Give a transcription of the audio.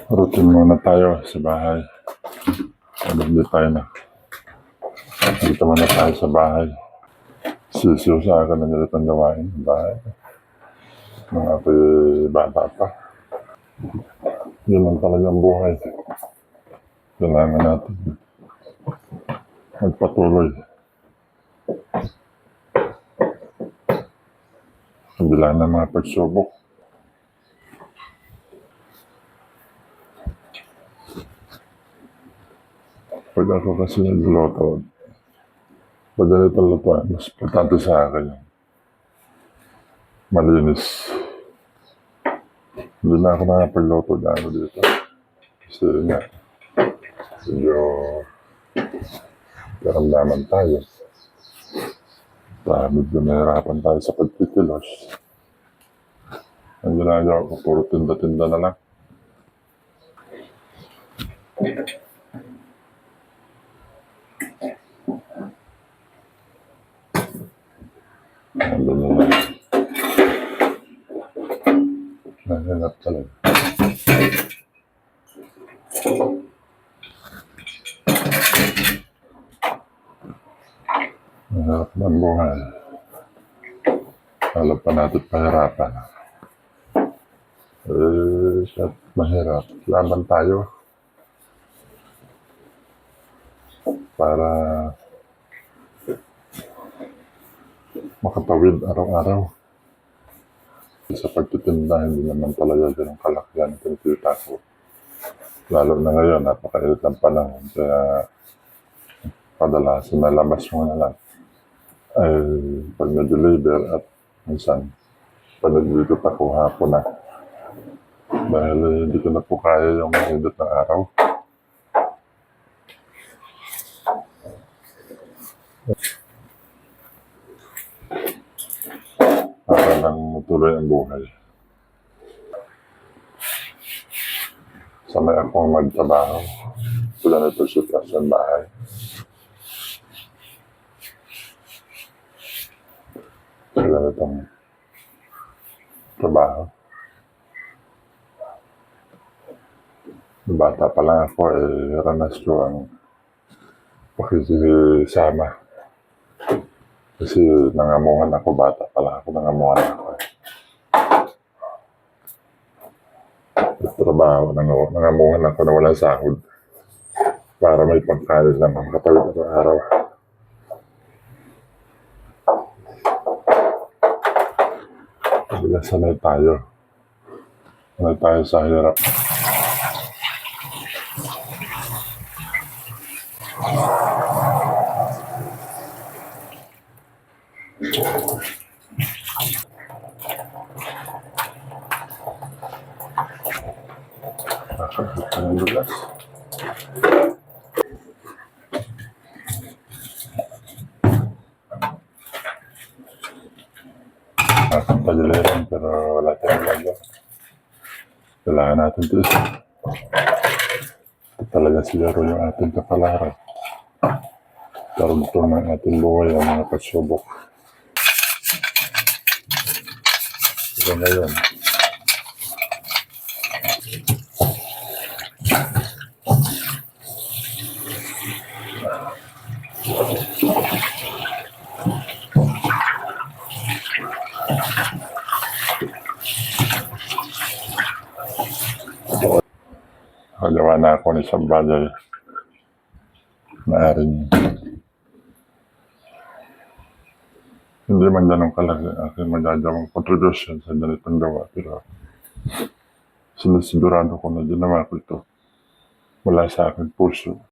Routine muna tayo sa bahay. Dito muna tayo sa bahay. Sisiyo sa akin na nilip ang gawain sa bahay. Nung ako'y bata pa. Yun lang talagang buhay. Kailangan natin magpatuloy. Kabila ng mga pagsubok. Pag ako kasi nagluto, pag ganito luto, mas importante sa akin yung malinis. Hindi na ako nakapagluto dahil dito. Kasi nga, medyo karamdaman tayo. Medyo nahirapan tayo sa pagtitilos. Ang ginagawa ko, puro tinda-tinda na lang. Ano na lang. Nahanap talaga. Nahanap ng buhay. Alam pa natin pahirapan. At mahirap. Laban tayo. Para makatawid araw-araw. Sa pagtitinda, hindi naman talaga ganun kalakihan ang kinikita ko. Lalo na ngayon, napakainit ng panahon. Kaya kadalasan na labas mo na lang. Ay pag na-deliver at minsan pag nag-deliver pa ko hapon na. Dahil hindi ko na po kaya yung mahindot ng araw. Para lang tuloy ang buhay. Sanay akong magtrabaho. Sila na ito sa bahay. Sila na itong trabaho. Bata pa lang ako, ranas ko ang pakisama. Kasi nangamungan ako, bata pa lang ako, nangamungan ako. Trabaho, nangamungan ako na walang sahod para may pagkain lang ang katawid sa araw. Sanay tayo. Sanay tayo sa hirap. Nakakita ng lulas. Nakakapagaliran pero wala tayong lagyan. Kailangan natin ito. Ito talaga siguro yung ating kapalaran. Karugtong ng ating buhay ang mga pagsubok. Ito ngayon. Nakagawa na ako ng isang bagay. Maaring hindi man ganun kalaki aking magagawang contribution sa ganitong gawa. Pero sinisigurado ko na ginawa ko ito mula sa aking puso.